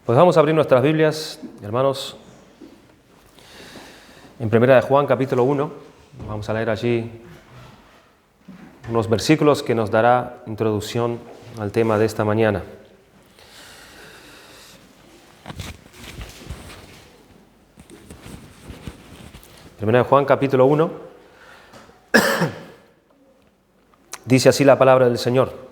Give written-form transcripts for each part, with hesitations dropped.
Pues vamos a abrir nuestras Biblias, hermanos, en Primera de Juan, capítulo 1. Vamos a leer allí unos versículos que nos dará introducción al tema de esta mañana. Primera de Juan, capítulo 1. Dice así la palabra del Señor.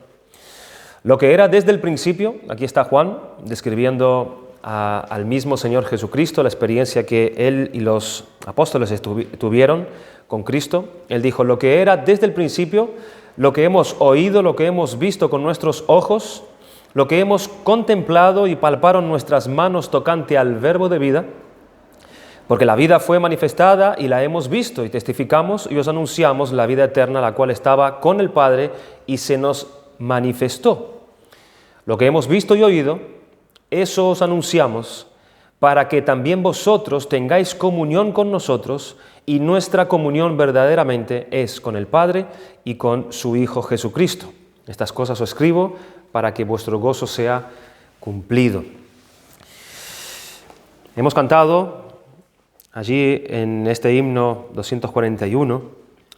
Lo que era desde el principio, aquí está Juan describiendo al mismo Señor Jesucristo, la experiencia que él y los apóstoles tuvieron con Cristo. Él dijo, lo que era desde el principio, lo que hemos oído, lo que hemos visto con nuestros ojos, lo que hemos contemplado y palparon nuestras manos tocante al verbo de vida, porque la vida fue manifestada y la hemos visto y testificamos y os anunciamos la vida eterna, la cual estaba con el Padre y se nos manifestó. Lo que hemos visto y oído, eso os anunciamos, para que también vosotros tengáis comunión con nosotros, y nuestra comunión verdaderamente es con el Padre y con su Hijo Jesucristo. Estas cosas os escribo para que vuestro gozo sea cumplido. Hemos cantado allí en este himno 241,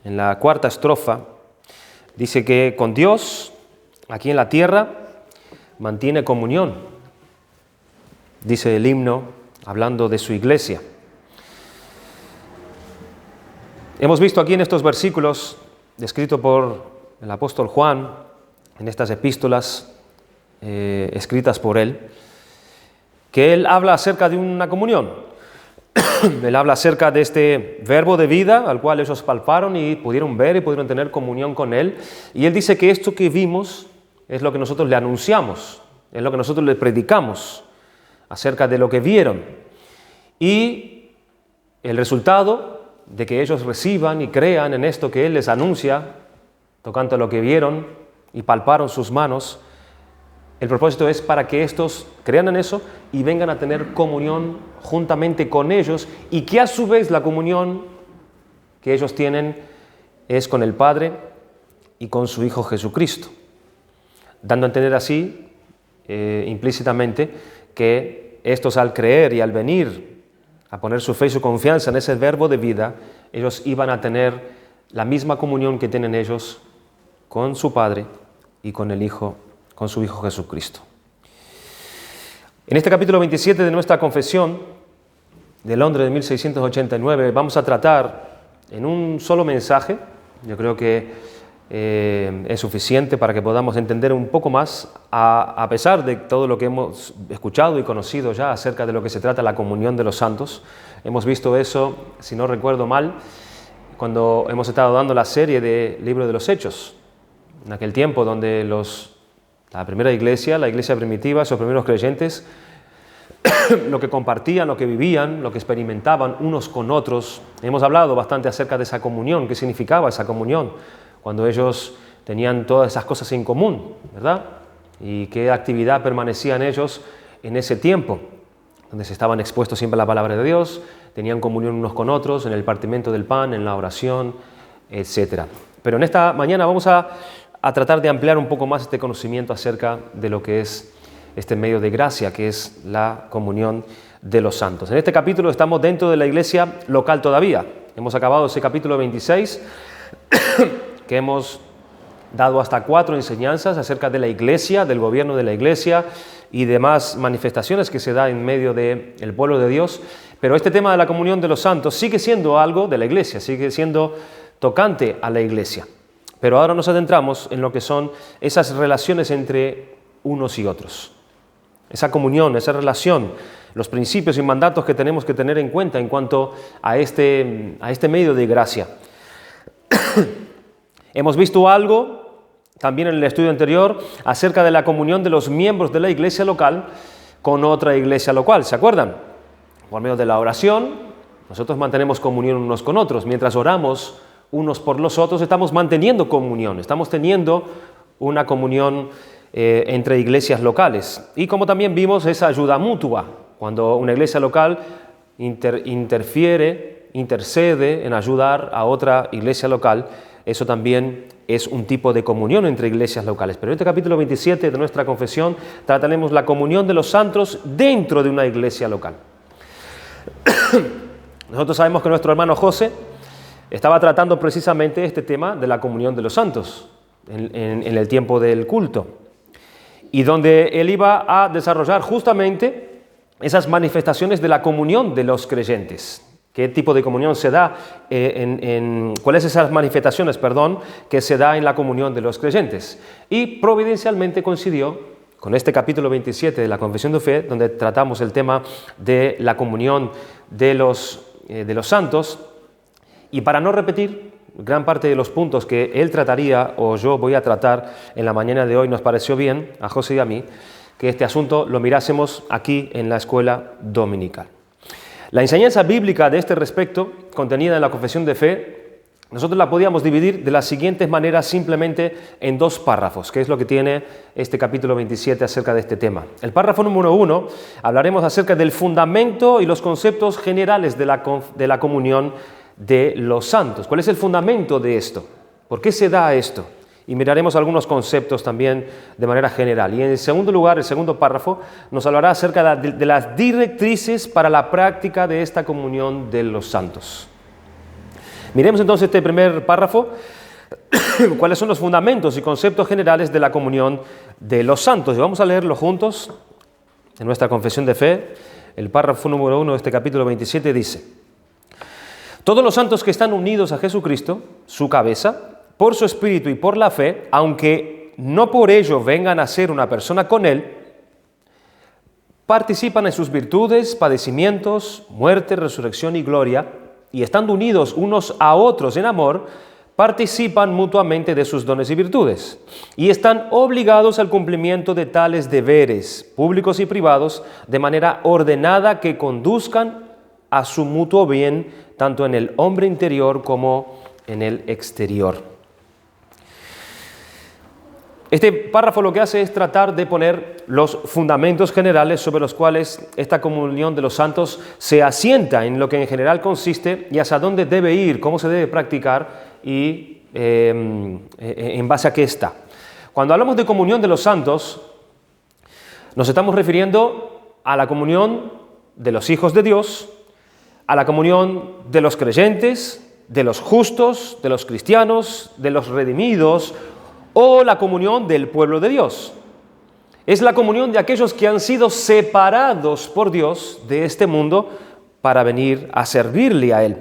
en la cuarta estrofa, dice que con Dios, aquí en la tierra, mantiene comunión, dice el himno, hablando de su iglesia. Hemos visto aquí en estos versículos, descrito por el apóstol Juan, en estas epístolas escritas por él, que él habla acerca de una comunión. Él habla acerca de este verbo de vida, al cual ellos palparon y pudieron ver y pudieron tener comunión con él. Y él dice que esto que vimos es lo que nosotros le anunciamos, es lo que nosotros le predicamos acerca de lo que vieron. Y el resultado de que ellos reciban y crean en esto que Él les anuncia, tocante a lo que vieron y palparon sus manos, el propósito es para que estos crean en eso y vengan a tener comunión juntamente con ellos, y que a su vez la comunión que ellos tienen es con el Padre y con su Hijo Jesucristo, dando a entender así implícitamente que estos, al creer y al venir a poner su fe y su confianza en ese verbo de vida, ellos iban a tener la misma comunión que tienen ellos con su Padre y con el Hijo, con su Hijo Jesucristo. En este capítulo 27 de nuestra confesión de Londres de 1689 vamos a tratar en un solo mensaje, yo creo que es suficiente para que podamos entender un poco más, a pesar de todo lo que hemos escuchado y conocido ya acerca de lo que se trata la comunión de los santos. Hemos visto eso, si no recuerdo mal, cuando hemos estado dando la serie de Libro de los Hechos, en aquel tiempo donde la primera iglesia, la iglesia primitiva, esos primeros creyentes, lo que compartían, lo que vivían, lo que experimentaban unos con otros. Hemos hablado bastante acerca de esa comunión, qué significaba esa comunión, cuando ellos tenían todas esas cosas en común, ¿verdad? Y qué actividad permanecía en ellos en ese tiempo, donde se estaban expuestos siempre a la palabra de Dios, tenían comunión unos con otros, en el partimiento del pan, en la oración, etc. Pero en esta mañana vamos a tratar de ampliar un poco más este conocimiento acerca de lo que es este medio de gracia, que es la comunión de los santos. En este capítulo estamos dentro de la iglesia local todavía. Hemos acabado ese capítulo 26, que hemos dado hasta 4 enseñanzas acerca de la iglesia, del gobierno de la iglesia y demás manifestaciones que se da en medio del pueblo de Dios. Pero este tema de la comunión de los santos sigue siendo algo de la iglesia, sigue siendo tocante a la iglesia. Pero ahora nos adentramos en lo que son esas relaciones entre unos y otros. Esa comunión, esa relación, los principios y mandatos que tenemos que tener en cuenta en cuanto a este medio de gracia. Hemos visto algo también en el estudio anterior acerca de la comunión de los miembros de la iglesia local con otra iglesia local, ¿se acuerdan? Por medio de la oración, nosotros mantenemos comunión unos con otros. Mientras oramos unos por los otros, estamos manteniendo comunión, estamos teniendo una comunión entre iglesias locales. Y como también vimos, esa ayuda mutua, cuando una iglesia local intercede en ayudar a otra iglesia local, eso también es un tipo de comunión entre iglesias locales. Pero en este capítulo 27 de nuestra confesión trataremos la comunión de los santos dentro de una iglesia local. Nosotros sabemos que nuestro hermano José estaba tratando precisamente este tema de la comunión de los santos en el tiempo del culto, y donde él iba a desarrollar justamente esas manifestaciones de la comunión de los creyentes. ¿Qué tipo de comunión se da? ¿Cuáles esas manifestaciones, que se da en la comunión de los creyentes? Y providencialmente coincidió con este capítulo 27 de la Confesión de Fe, donde tratamos el tema de la comunión de los santos. Y para no repetir gran parte de los puntos que él trataría o yo voy a tratar en la mañana de hoy, nos pareció bien, a José y a mí, que este asunto lo mirásemos aquí en la escuela dominical. La enseñanza bíblica de este respecto, contenida en la Confesión de Fe, nosotros la podíamos dividir de las siguientes maneras, simplemente en 2 párrafos, que es lo que tiene este capítulo 27 acerca de este tema. El párrafo número 1, hablaremos acerca del fundamento y los conceptos generales de la comunión de los santos. ¿Cuál es el fundamento de esto? ¿Por qué se da esto? Y miraremos algunos conceptos también de manera general. Y en segundo lugar, el segundo párrafo nos hablará acerca de las directrices para la práctica de esta comunión de los santos. Miremos entonces este primer párrafo, cuáles son los fundamentos y conceptos generales de la comunión de los santos. Y vamos a leerlo juntos en nuestra confesión de fe. El párrafo número 1 de este capítulo 27 dice: todos los santos que están unidos a Jesucristo, su cabeza, por su espíritu y por la fe, aunque no por ello vengan a ser una persona con Él, participan en sus virtudes, padecimientos, muerte, resurrección y gloria, y estando unidos unos a otros en amor, participan mutuamente de sus dones y virtudes, y están obligados al cumplimiento de tales deberes, públicos y privados, de manera ordenada que conduzcan a su mutuo bien, tanto en el hombre interior como en el exterior. Este párrafo lo que hace es tratar de poner los fundamentos generales sobre los cuales esta comunión de los santos se asienta, en lo que en general consiste y hacia dónde debe ir, cómo se debe practicar y en base a qué está. Cuando hablamos de comunión de los santos, nos estamos refiriendo a la comunión de los hijos de Dios, a la comunión de los creyentes, de los justos, de los cristianos, de los redimidos, o la comunión del pueblo de Dios. Es la comunión de aquellos que han sido separados por Dios de este mundo para venir a servirle a Él.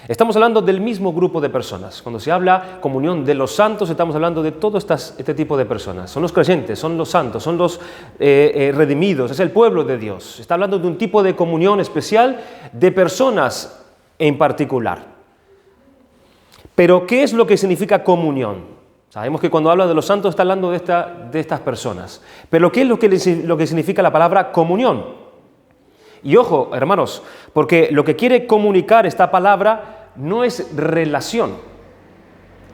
Estamos hablando del mismo grupo de personas. Cuando se habla comunión de los santos, estamos hablando de todo este tipo de personas. Son los creyentes, son los santos, son los redimidos, es el pueblo de Dios. Está hablando de un tipo de comunión especial de personas en particular. Pero, ¿qué es lo que significa comunión? Sabemos que cuando habla de los santos está hablando de estas personas. Pero ¿qué es lo que significa la palabra comunión? Y ojo, hermanos, porque lo que quiere comunicar esta palabra no es relación.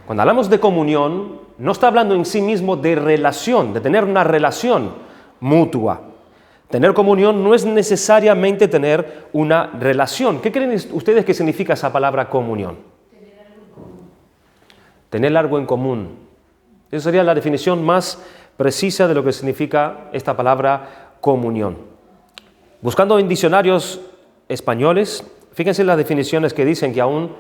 Cuando hablamos de comunión, no está hablando en sí mismo de relación, de tener una relación mutua. Tener comunión no es necesariamente tener una relación. ¿Qué creen ustedes que significa esa palabra comunión? Tener algo en común. Esa sería la definición más precisa de lo que significa esta palabra comunión. Buscando en diccionarios españoles, fíjense las definiciones que dicen que aún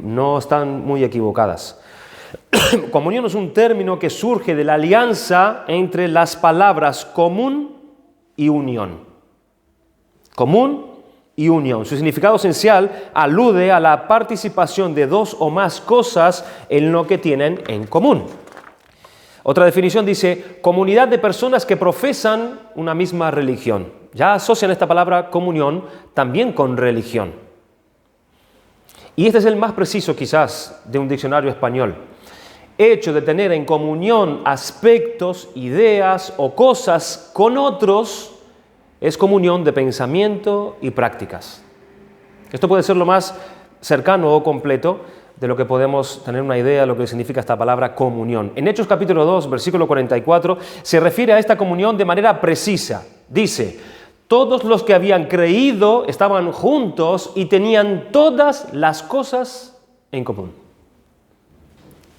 no están muy equivocadas. Comunión es un término que surge de la alianza entre las palabras común y unión. Común y unión. Su significado esencial alude a la participación de 2 o más cosas en lo que tienen en común. Otra definición dice, comunidad de personas que profesan una misma religión. Ya asocian esta palabra comunión también con religión. Y este es el más preciso quizás de un diccionario español. Hecho de tener en comunión aspectos, ideas o cosas con otros, es comunión de pensamiento y prácticas. Esto puede ser lo más cercano o completo de lo que podemos tener una idea de lo que significa esta palabra comunión. En Hechos capítulo 2, versículo 44, se refiere a esta comunión de manera precisa. Dice, todos los que habían creído estaban juntos y tenían todas las cosas en común.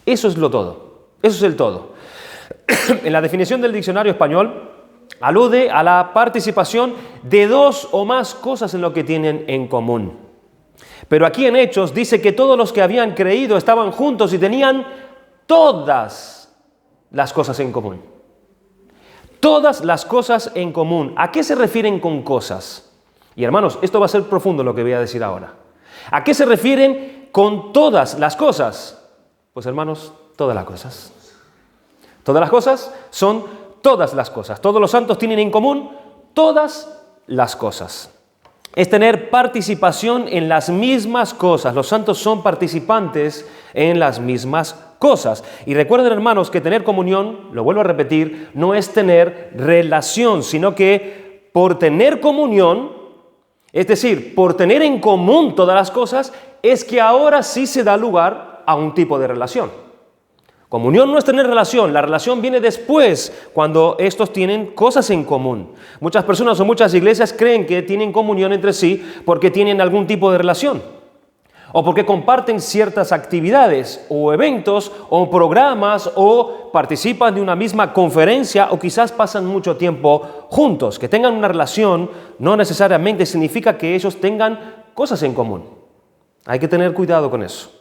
Eso es lo todo. Eso es el todo. En la definición del diccionario español, alude a la participación de dos o más cosas en lo que tienen en común. Pero aquí en Hechos dice que todos los que habían creído estaban juntos y tenían todas las cosas en común. Todas las cosas en común. ¿A qué se refieren con cosas? Y hermanos, esto va a ser profundo lo que voy a decir ahora. ¿A qué se refieren con todas las cosas? Pues hermanos, todas las cosas. Todas las cosas son todas las cosas. Todos los santos tienen en común todas las cosas. Es tener participación en las mismas cosas. Los santos son participantes en las mismas cosas. Y recuerden, hermanos, que tener comunión, lo vuelvo a repetir, no es tener relación, sino que por tener comunión, es decir, por tener en común todas las cosas, es que ahora sí se da lugar a un tipo de relación. Comunión no es tener relación, la relación viene después, cuando estos tienen cosas en común. Muchas personas o muchas iglesias creen que tienen comunión entre sí porque tienen algún tipo de relación, o porque comparten ciertas actividades, o eventos, o programas, o participan de una misma conferencia, o quizás pasan mucho tiempo juntos. Que tengan una relación no necesariamente significa que ellos tengan cosas en común. Hay que tener cuidado con eso.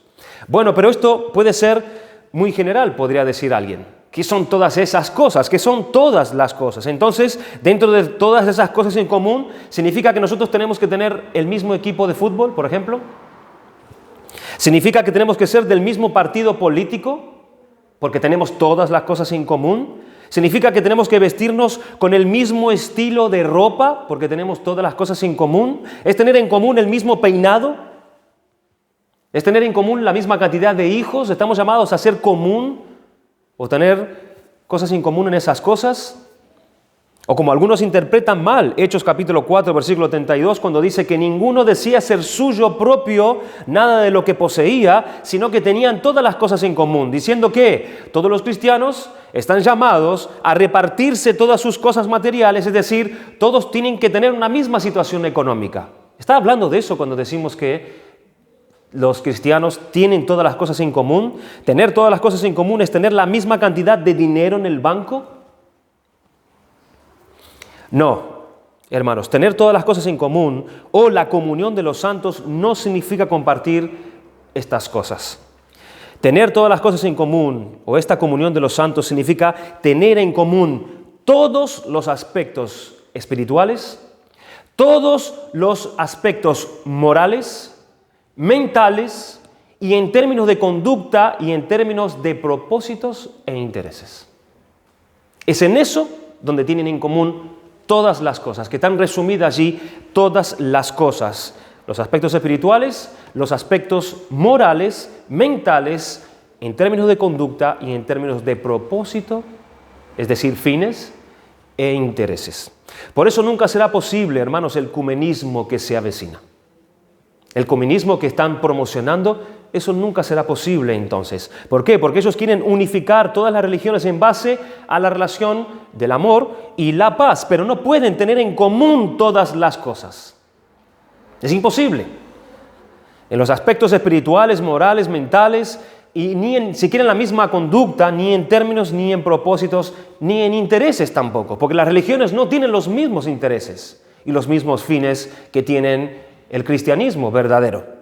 Bueno, pero esto puede ser muy general, podría decir alguien. ¿Qué son todas esas cosas? ¿Qué son todas las cosas? Entonces, dentro de todas esas cosas en común, ¿significa que nosotros tenemos que tener el mismo equipo de fútbol, por ejemplo? ¿Significa que tenemos que ser del mismo partido político porque tenemos todas las cosas en común? ¿Significa que tenemos que vestirnos con el mismo estilo de ropa porque tenemos todas las cosas en común? ¿Es tener en común el mismo peinado? ¿Es tener en común la misma cantidad de hijos? ¿Estamos llamados a ser común o tener cosas en común en esas cosas? O como algunos interpretan mal, Hechos capítulo 4, versículo 32, cuando dice que ninguno decía ser suyo propio nada de lo que poseía, sino que tenían todas las cosas en común, diciendo que todos los cristianos están llamados a repartirse todas sus cosas materiales, es decir, todos tienen que tener una misma situación económica. ¿Está hablando de eso cuando decimos que los cristianos tienen todas las cosas en común? ¿Tener todas las cosas en común es tener la misma cantidad de dinero en el banco? No, hermanos, tener todas las cosas en común o la comunión de los santos no significa compartir estas cosas. Tener todas las cosas en común o esta comunión de los santos significa tener en común todos los aspectos espirituales, todos los aspectos morales, mentales y en términos de conducta y en términos de propósitos e intereses. Es en eso donde tienen en común todas las cosas, que están resumidas allí todas las cosas. Los aspectos espirituales, los aspectos morales, mentales, en términos de conducta y en términos de propósito, es decir, fines e intereses. Por eso nunca será posible, hermanos, el ecumenismo que se avecina. El comunismo que están promocionando, eso nunca será posible entonces. ¿Por qué? Porque ellos quieren unificar todas las religiones en base a la relación del amor y la paz, pero no pueden tener en común todas las cosas. Es imposible. En los aspectos espirituales, morales, mentales, y ni siquiera en la misma conducta, ni en términos, ni en propósitos, ni en intereses tampoco, porque las religiones no tienen los mismos intereses y los mismos fines que tienen el cristianismo verdadero.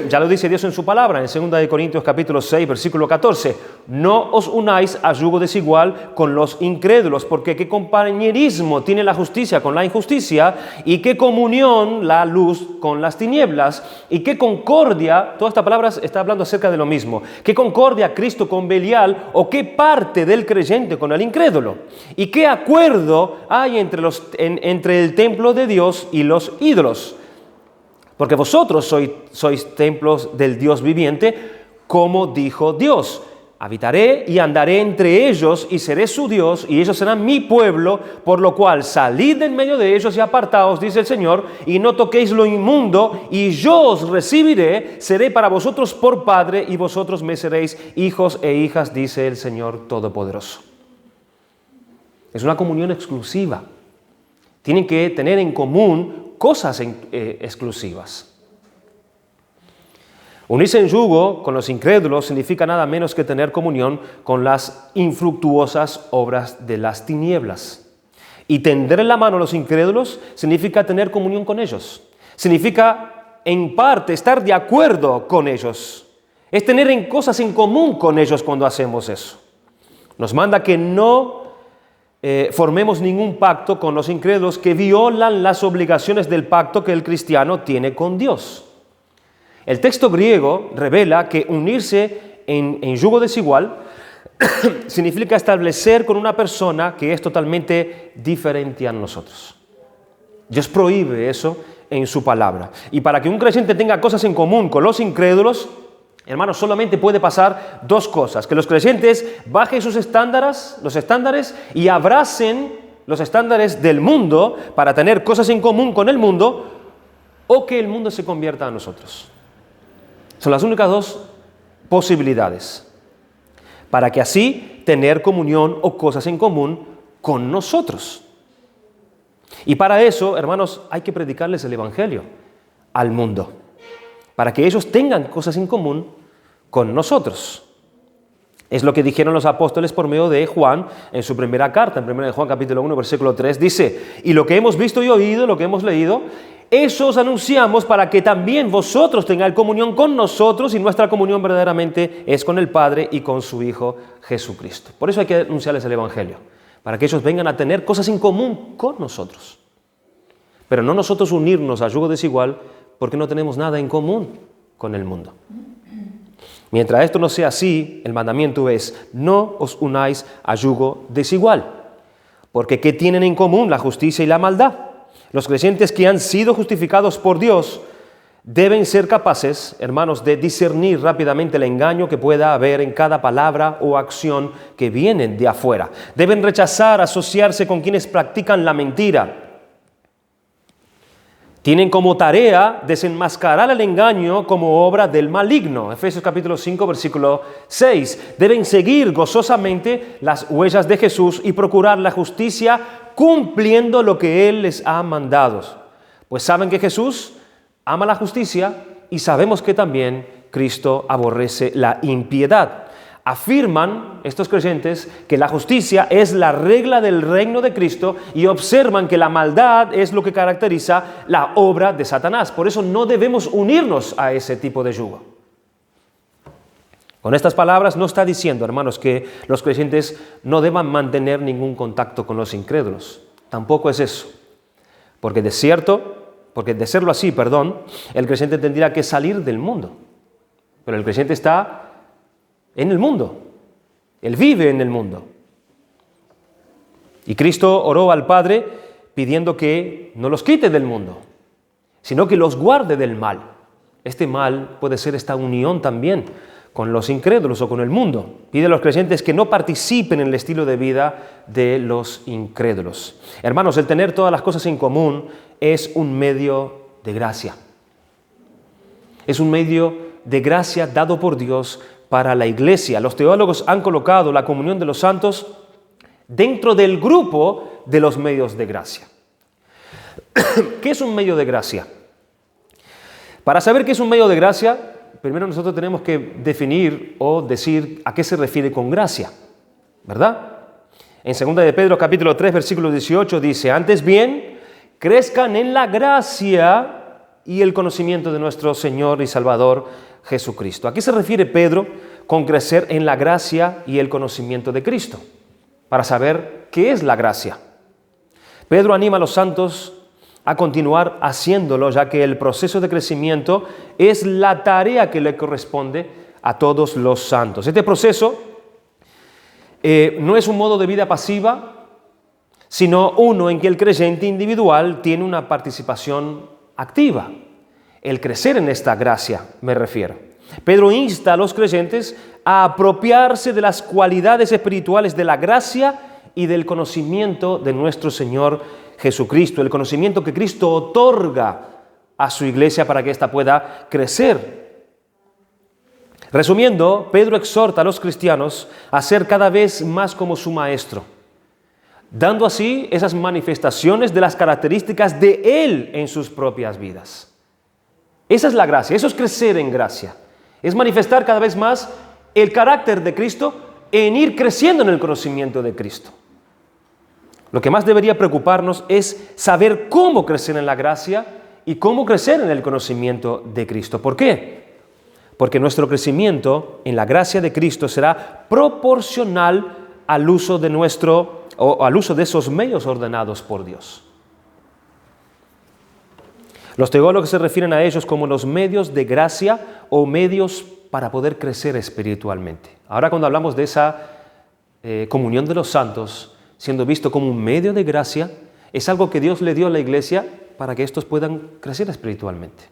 Ya lo dice Dios en su palabra, en 2 Corintios capítulo 6, versículo 14. No os unáis a yugo desigual con los incrédulos, porque qué compañerismo tiene la justicia con la injusticia, y qué comunión la luz con las tinieblas, y qué concordia, toda esta palabra está hablando acerca de lo mismo, qué concordia Cristo con Belial, o qué parte del creyente con el incrédulo, y qué acuerdo hay entre el templo de Dios y los ídolos. Porque vosotros sois templos del Dios viviente, como dijo Dios. Habitaré y andaré entre ellos y seré su Dios y ellos serán mi pueblo, por lo cual salid en medio de ellos y apartaos, dice el Señor, y no toquéis lo inmundo, y yo os recibiré, seré para vosotros por Padre y vosotros me seréis hijos e hijas, dice el Señor Todopoderoso. Es una comunión exclusiva. Tienen que tener en común cosas exclusivas. Unirse en yugo con los incrédulos significa nada menos que tener comunión con las infructuosas obras de las tinieblas. Y tender la mano a los incrédulos significa tener comunión con ellos. Significa, en parte, estar de acuerdo con ellos. Es tener en cosas en común con ellos cuando hacemos eso. Nos manda que no formemos ningún pacto con los incrédulos que violan las obligaciones del pacto que el cristiano tiene con Dios. El texto griego revela que unirse en yugo desigual significa establecer con una persona que es totalmente diferente a nosotros. Dios prohíbe eso en su palabra. Y para que un creyente tenga cosas en común con los incrédulos, hermanos, solamente puede pasar dos cosas: que los creyentes bajen sus estándares, los estándares, y abracen los estándares del mundo para tener cosas en común con el mundo, o que el mundo se convierta a nosotros. Son las únicas dos posibilidades para que así tener comunión o cosas en común con nosotros. Y para eso, hermanos, hay que predicarles el Evangelio al mundo, para que ellos tengan cosas en común con nosotros. Es lo que dijeron los apóstoles por medio de Juan en su primera carta, en 1 Juan capítulo 1, versículo 3, dice: y lo que hemos visto y oído, lo que hemos leído, eso os anunciamos para que también vosotros tengáis comunión con nosotros, y nuestra comunión verdaderamente es con el Padre y con su Hijo Jesucristo. Por eso hay que anunciarles el Evangelio, para que ellos vengan a tener cosas en común con nosotros. Pero no nosotros unirnos a yugo desigual, porque no tenemos nada en común con el mundo. Mientras esto no sea así, el mandamiento es: no os unáis a yugo desigual. Porque ¿qué tienen en común la justicia y la maldad? Los creyentes que han sido justificados por Dios deben ser capaces, hermanos, de discernir rápidamente el engaño que pueda haber en cada palabra o acción que vienen de afuera. Deben rechazar asociarse con quienes practican la mentira. Tienen como tarea desenmascarar el engaño como obra del maligno. Efesios capítulo 5, versículo 6. Deben seguir gozosamente las huellas de Jesús y procurar la justicia cumpliendo lo que Él les ha mandado. Pues saben que Jesús ama la justicia y sabemos que también Cristo aborrece la impiedad. Afirman estos creyentes que la justicia es la regla del reino de Cristo y observan que la maldad es lo que caracteriza la obra de Satanás. Por eso no debemos unirnos a ese tipo de yugo. Con estas palabras no está diciendo, hermanos, que los creyentes no deban mantener ningún contacto con los incrédulos. Tampoco es eso. Porque de serlo así, el creyente tendría que salir del mundo. Pero el creyente está en el mundo. Él vive en el mundo. Y Cristo oró al Padre pidiendo que no los quite del mundo, sino que los guarde del mal. Este mal puede ser esta unión también con los incrédulos o con el mundo. Pide a los creyentes que no participen en el estilo de vida de los incrédulos. Hermanos, el tener todas las cosas en común es un medio de gracia. Es un medio de gracia dado por Dios para la iglesia. Los teólogos han colocado la comunión de los santos dentro del grupo de los medios de gracia. ¿Qué es un medio de gracia? Para saber qué es un medio de gracia, primero nosotros tenemos que definir o decir a qué se refiere con gracia, ¿verdad? En 2 de Pedro capítulo 3, versículo 18 dice: antes bien, crezcan en la gracia y el conocimiento de nuestro Señor y Salvador Jesucristo. ¿A qué se refiere Pedro con crecer en la gracia y el conocimiento de Cristo? Para saber qué es la gracia. Pedro anima a los santos a continuar haciéndolo, ya que el proceso de crecimiento es la tarea que le corresponde a todos los santos. Este proceso no es un modo de vida pasiva, sino uno en que el creyente individual tiene una participación activa. El crecer en esta gracia, me refiero. Pedro insta a los creyentes a apropiarse de las cualidades espirituales de la gracia y del conocimiento de nuestro Señor Jesucristo, el conocimiento que Cristo otorga a su iglesia para que ésta pueda crecer. Resumiendo, Pedro exhorta a los cristianos a ser cada vez más como su Maestro, dando así esas manifestaciones de las características de Él en sus propias vidas. Esa es la gracia, eso es crecer en gracia. Es manifestar cada vez más el carácter de Cristo en ir creciendo en el conocimiento de Cristo. Lo que más debería preocuparnos es saber cómo crecer en la gracia y cómo crecer en el conocimiento de Cristo. ¿Por qué? Porque nuestro crecimiento en la gracia de Cristo será proporcional al uso de esos medios ordenados por Dios. Los teólogos se refieren a ellos como los medios de gracia o medios para poder crecer espiritualmente. Ahora, cuando hablamos de esa comunión de los santos, siendo visto como un medio de gracia, es algo que Dios le dio a la iglesia para que estos puedan crecer espiritualmente.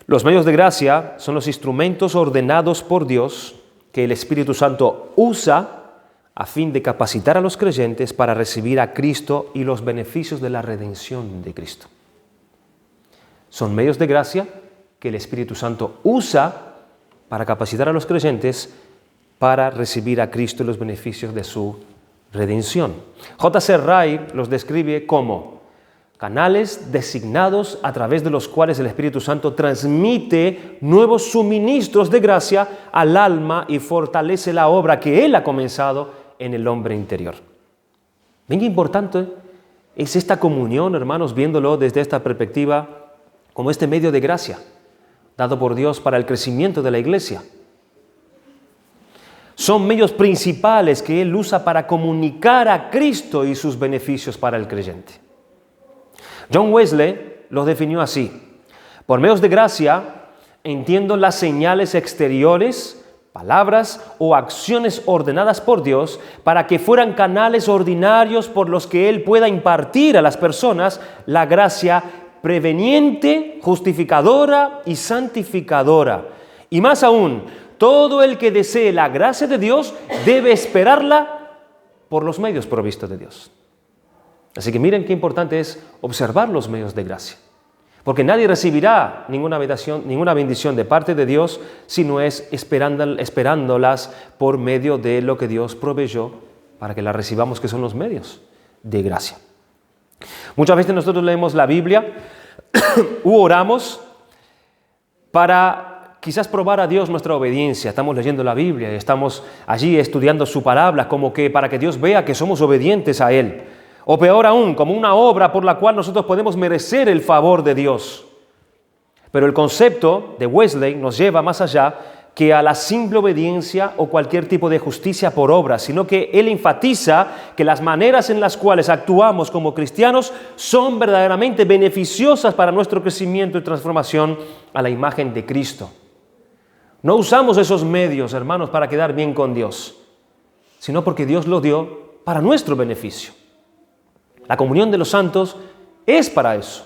Los medios de gracia son los instrumentos ordenados por Dios que el Espíritu Santo usa a fin de capacitar a los creyentes para recibir a Cristo y los beneficios de la redención de Cristo. Son medios de gracia que el Espíritu Santo usa para capacitar a los creyentes para recibir a Cristo y los beneficios de su redención. J.C. Wright los describe como canales designados a través de los cuales el Espíritu Santo transmite nuevos suministros de gracia al alma y fortalece la obra que Él ha comenzado en el hombre interior. Ven qué importante es esta comunión, hermanos, viéndolo desde esta perspectiva como este medio de gracia dado por Dios para el crecimiento de la iglesia. Son medios principales que Él usa para comunicar a Cristo y sus beneficios para el creyente. John Wesley los definió así: por medios de gracia entiendo las señales exteriores, palabras o acciones ordenadas por Dios para que fueran canales ordinarios por los que Él pueda impartir a las personas la gracia preveniente, justificadora y santificadora. Y más aún, todo el que desee la gracia de Dios debe esperarla por los medios provistos de Dios. Así que miren qué importante es observar los medios de gracia. Porque nadie recibirá ninguna bendición de parte de Dios si no es esperándolas por medio de lo que Dios proveyó para que las recibamos, que son los medios de gracia. Muchas veces nosotros leemos la Biblia u oramos para quizás probar a Dios nuestra obediencia. Estamos leyendo la Biblia y estamos allí estudiando su palabra como que para que Dios vea que somos obedientes a Él. O peor aún, como una obra por la cual nosotros podemos merecer el favor de Dios. Pero el concepto de Wesley nos lleva más allá que a la simple obediencia o cualquier tipo de justicia por obra, sino que él enfatiza que las maneras en las cuales actuamos como cristianos son verdaderamente beneficiosas para nuestro crecimiento y transformación a la imagen de Cristo. No usamos esos medios, hermanos, para quedar bien con Dios, sino porque Dios lo dio para nuestro beneficio. La comunión de los santos es para eso.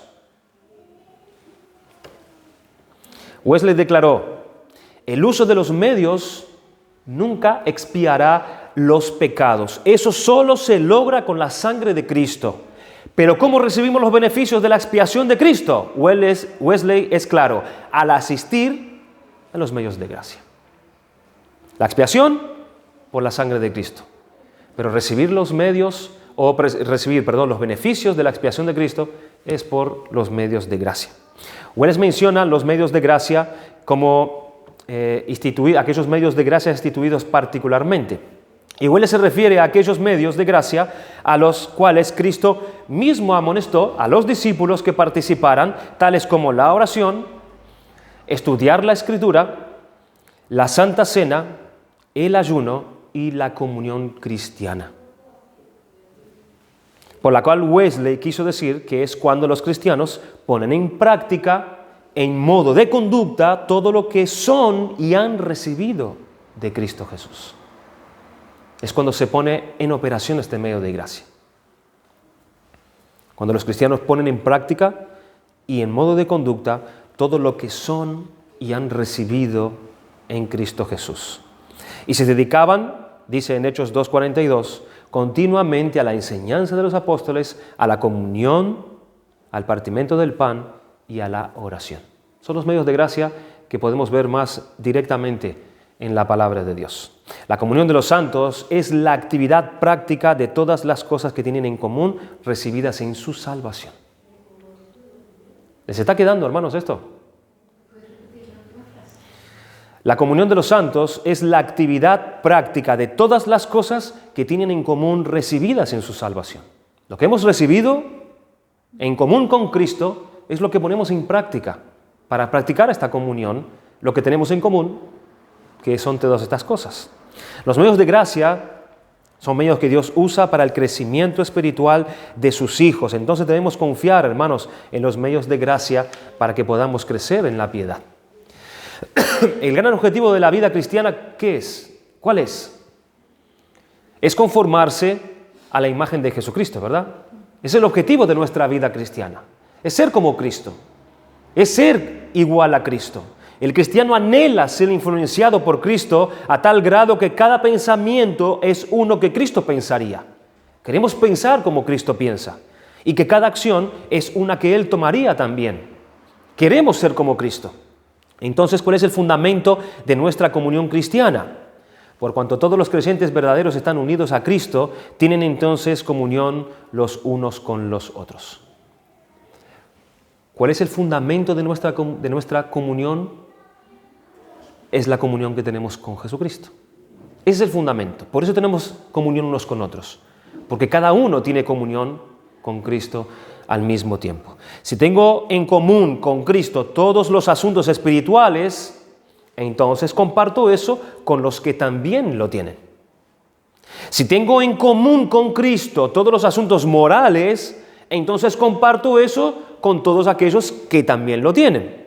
Wesley declaró: el uso de los medios nunca expiará los pecados. Eso solo se logra con la sangre de Cristo. Pero ¿cómo recibimos los beneficios de la expiación de Cristo? Wesley es claro: al asistir a los medios de gracia. La expiación por la sangre de Cristo. Pero recibir los beneficios de la expiación de Cristo es por los medios de gracia. Wells menciona los medios de gracia como aquellos medios de gracia instituidos particularmente. Y Wells se refiere a aquellos medios de gracia a los cuales Cristo mismo amonestó a los discípulos que participaran, tales como la oración, estudiar la Escritura, la Santa Cena, el ayuno y la comunión cristiana. Por la cual Wesley quiso decir que es cuando los cristianos ponen en práctica, en modo de conducta, todo lo que son y han recibido de Cristo Jesús. Es cuando se pone en operación este medio de gracia. Cuando los cristianos ponen en práctica y en modo de conducta todo lo que son y han recibido en Cristo Jesús. Y se dedicaban, dice en Hechos 2:42, continuamente a la enseñanza de los apóstoles, a la comunión, al partimiento del pan y a la oración. Son los medios de gracia que podemos ver más directamente en la palabra de Dios. La comunión de los santos es la actividad práctica de todas las cosas que tienen en común recibidas en su salvación. ¿Les está quedando, hermanos, esto? La comunión de los santos es la actividad práctica de todas las cosas que tienen en común recibidas en su salvación. Lo que hemos recibido en común con Cristo es lo que ponemos en práctica para practicar esta comunión, lo que tenemos en común, que son todas estas cosas. Los medios de gracia son medios que Dios usa para el crecimiento espiritual de sus hijos. Entonces debemos confiar, hermanos, en los medios de gracia para que podamos crecer en la piedad. El gran objetivo de la vida cristiana, ¿qué es? ¿Cuál es? Es conformarse a la imagen de Jesucristo, ¿verdad? Es el objetivo de nuestra vida cristiana. Es ser como Cristo. Es ser igual a Cristo. El cristiano anhela ser influenciado por Cristo a tal grado que cada pensamiento es uno que Cristo pensaría. Queremos pensar como Cristo piensa y que cada acción es una que Él tomaría también. Queremos ser como Cristo. Entonces, ¿cuál es el fundamento de nuestra comunión cristiana? Por cuanto todos los creyentes verdaderos están unidos a Cristo, tienen entonces comunión los unos con los otros. ¿Cuál es el fundamento de nuestra comunión? Es la comunión que tenemos con Jesucristo. Ese es el fundamento. Por eso tenemos comunión unos con otros. Porque cada uno tiene comunión con Cristo al mismo tiempo. Si tengo en común con Cristo todos los asuntos espirituales, entonces comparto eso con los que también lo tienen. Si tengo en común con Cristo todos los asuntos morales, entonces comparto eso con todos aquellos que también lo tienen.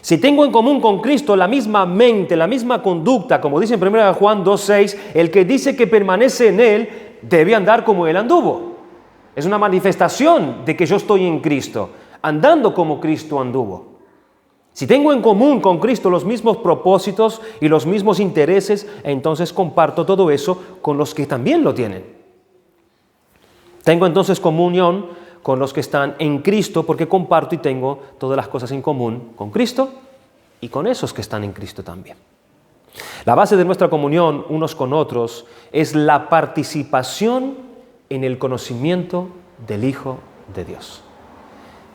Si tengo en común con Cristo la misma mente, la misma conducta, como dice en 1 Juan 2:6, el que dice que permanece en Él debe andar como Él anduvo. Es una manifestación de que yo estoy en Cristo, andando como Cristo anduvo. Si tengo en común con Cristo los mismos propósitos y los mismos intereses, entonces comparto todo eso con los que también lo tienen. Tengo entonces comunión con los que están en Cristo porque comparto y tengo todas las cosas en común con Cristo y con esos que están en Cristo también. La base de nuestra comunión unos con otros es la participación en el conocimiento del Hijo de Dios.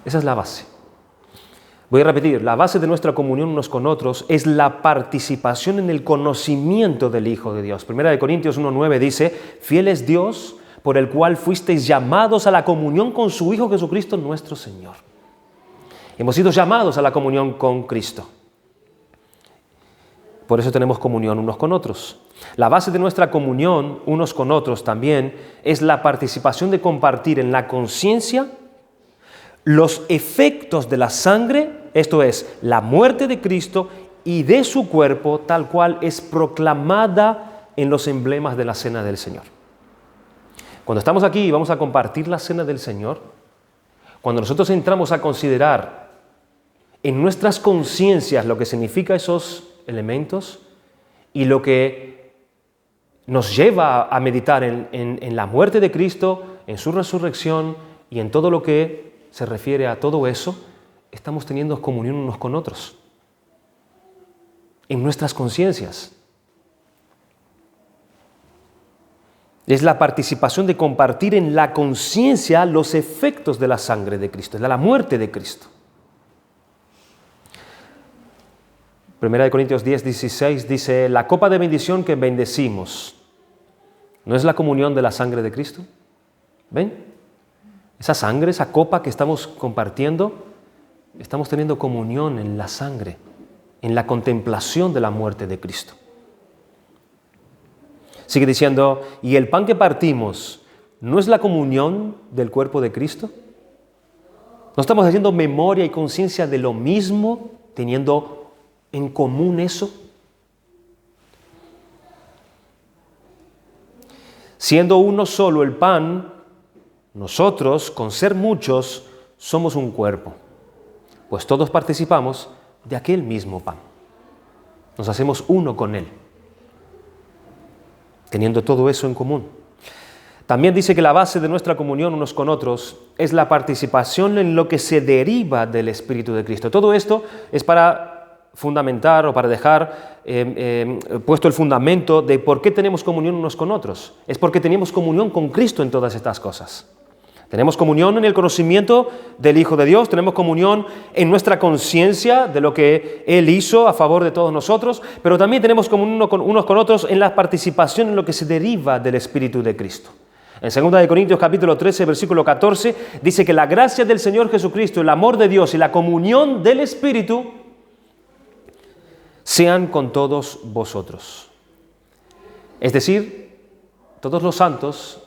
Esa es la base. Voy a repetir, la base de nuestra comunión unos con otros es la participación en el conocimiento del Hijo de Dios. 1 Corintios 1:9 dice, fiel es Dios por el cual fuisteis llamados a la comunión con su Hijo Jesucristo nuestro Señor. Hemos sido llamados a la comunión con Cristo. Por eso tenemos comunión unos con otros. La base de nuestra comunión unos con otros también es la participación de compartir en la conciencia los efectos de la sangre, esto es, la muerte de Cristo y de su cuerpo, tal cual es proclamada en los emblemas de la Cena del Señor. Cuando estamos aquí y vamos a compartir la Cena del Señor, cuando nosotros entramos a considerar en nuestras conciencias lo que significa esos elementos y lo que nos lleva a meditar en la muerte de Cristo, en su resurrección y en todo lo que se refiere a todo eso, estamos teniendo comunión unos con otros, en nuestras conciencias. Es la participación de compartir en la conciencia los efectos de la sangre de Cristo, de la muerte de Cristo. 1 Corintios 10:16 dice, la copa de bendición que bendecimos, ¿no es la comunión de la sangre de Cristo? ¿Ven? Esa sangre, esa copa que estamos compartiendo, estamos teniendo comunión en la sangre, en la contemplación de la muerte de Cristo. Sigue diciendo, ¿y el pan que partimos no es la comunión del cuerpo de Cristo? ¿No estamos haciendo memoria y conciencia de lo mismo, teniendo en común eso? Siendo uno solo el pan, nosotros, con ser muchos, somos un cuerpo, pues todos participamos de aquel mismo pan. Nos hacemos uno con Él, teniendo todo eso en común. También dice que la base de nuestra comunión unos con otros es la participación en lo que se deriva del Espíritu de Cristo. Todo esto es para fundamentar o para dejar puesto el fundamento de por qué tenemos comunión unos con otros. Es porque tenemos comunión con Cristo en todas estas cosas. Tenemos comunión en el conocimiento del Hijo de Dios, tenemos comunión en nuestra conciencia de lo que Él hizo a favor de todos nosotros, pero también tenemos comunión unos con otros en la participación en lo que se deriva del Espíritu de Cristo. En 2 Corintios capítulo 13, versículo 14, dice que la gracia del Señor Jesucristo, el amor de Dios y la comunión del Espíritu sean con todos vosotros. Es decir, todos los santos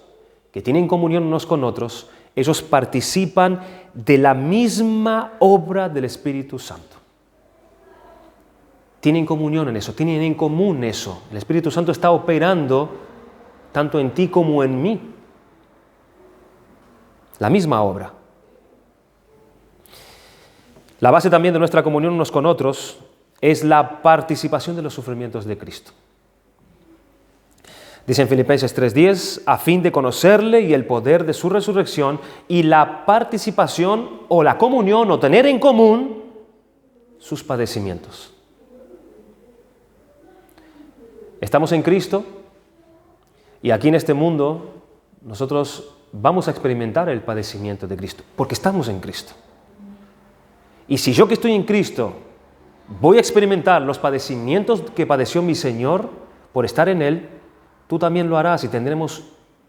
que tienen comunión unos con otros, ellos participan de la misma obra del Espíritu Santo. Tienen comunión en eso, tienen en común eso. El Espíritu Santo está operando tanto en ti como en mí. La misma obra. La base también de nuestra comunión unos con otros es la participación de los sufrimientos de Cristo. Dice en Filipenses 3:10, a fin de conocerle y el poder de su resurrección y la participación o la comunión o tener en común sus padecimientos. Estamos en Cristo y aquí en este mundo nosotros vamos a experimentar el padecimiento de Cristo porque estamos en Cristo. Y si yo que estoy en Cristo voy a experimentar los padecimientos que padeció mi Señor por estar en Él, tú también lo harás y tendremos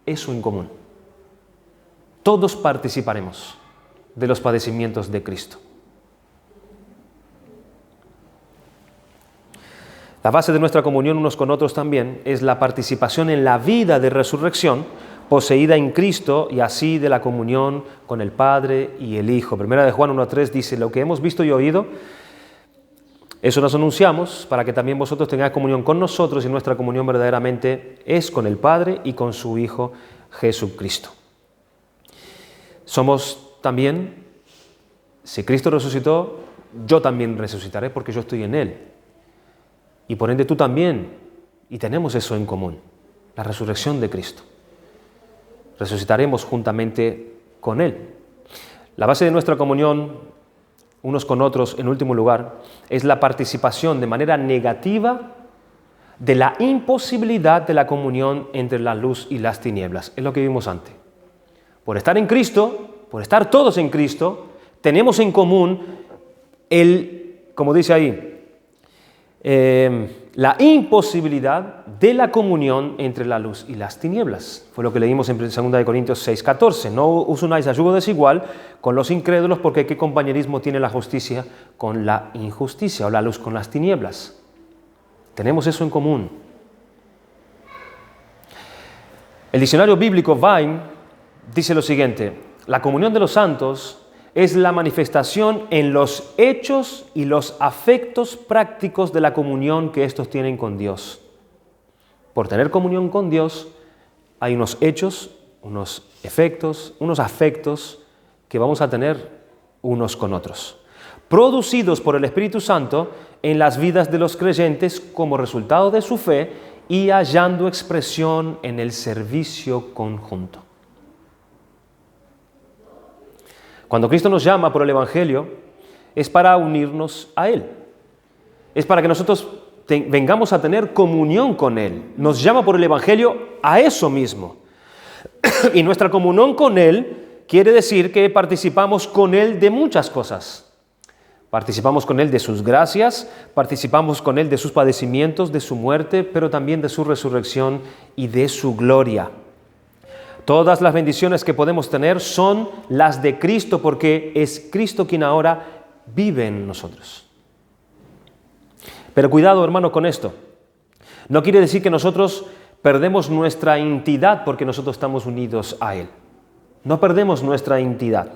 eso en común. Todos participaremos de los padecimientos de Cristo. La base de nuestra comunión unos con otros también es la participación en la vida de resurrección poseída en Cristo y así de la comunión con el Padre y el Hijo. Primera de Juan 1:3 dice, lo que hemos visto y oído, eso nos anunciamos para que también vosotros tengáis comunión con nosotros y nuestra comunión verdaderamente es con el Padre y con su Hijo Jesucristo. Somos también, si Cristo resucitó, yo también resucitaré porque yo estoy en Él. Y por ende tú también, y tenemos eso en común, la resurrección de Cristo. Resucitaremos juntamente con Él. La base de nuestra comunión unos con otros, en último lugar, es la participación de manera negativa de la imposibilidad de la comunión entre la luz y las tinieblas. Es lo que vimos antes. Por estar en Cristo, por estar todos en Cristo, tenemos en común como dice ahí, la imposibilidad de la comunión entre la luz y las tinieblas. Fue lo que leímos en 2 Corintios 6:14. No os unáis a yugo desigual con los incrédulos, porque ¿qué compañerismo tiene la justicia con la injusticia o la luz con las tinieblas? Tenemos eso en común. El diccionario bíblico Vine dice lo siguiente: la comunión de los santos es la manifestación en los hechos y los afectos prácticos de la comunión que estos tienen con Dios. Por tener comunión con Dios hay unos hechos, unos efectos, unos afectos que vamos a tener unos con otros, producidos por el Espíritu Santo en las vidas de los creyentes como resultado de su fe y hallando expresión en el servicio conjunto. Cuando Cristo nos llama por el Evangelio, es para unirnos a Él. Es para que nosotros vengamos a tener comunión con Él. Nos llama por el Evangelio a eso mismo. Y nuestra comunión con Él quiere decir que participamos con Él de muchas cosas. Participamos con Él de sus gracias, participamos con Él de sus padecimientos, de su muerte, pero también de su resurrección y de su gloria. Todas las bendiciones que podemos tener son las de Cristo, porque es Cristo quien ahora vive en nosotros. Pero cuidado, hermano, con esto. No quiere decir que nosotros perdemos nuestra identidad porque nosotros estamos unidos a Él. No perdemos nuestra identidad.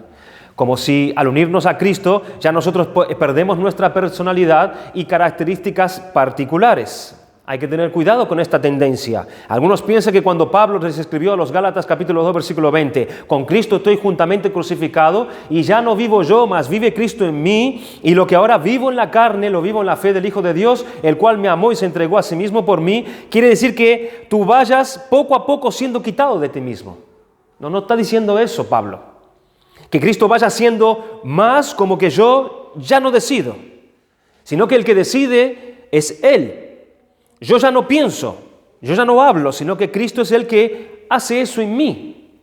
Como si al unirnos a Cristo ya nosotros perdemos nuestra personalidad y características particulares. Hay que tener cuidado con esta tendencia. Algunos piensan que cuando Pablo les escribió a los Gálatas capítulo 2 versículo 20, con Cristo estoy juntamente crucificado y ya no vivo yo, mas vive Cristo en mí, y lo que ahora vivo en la carne, lo vivo en la fe del Hijo de Dios, el cual me amó y se entregó a sí mismo por mí. Quiere decir que tú vayas poco a poco siendo quitado de ti mismo. No está diciendo eso Pablo. Que Cristo vaya siendo más como que yo ya no decido, sino que el que decide es Él. Yo ya no pienso, yo ya no hablo, sino que Cristo es el que hace eso en mí.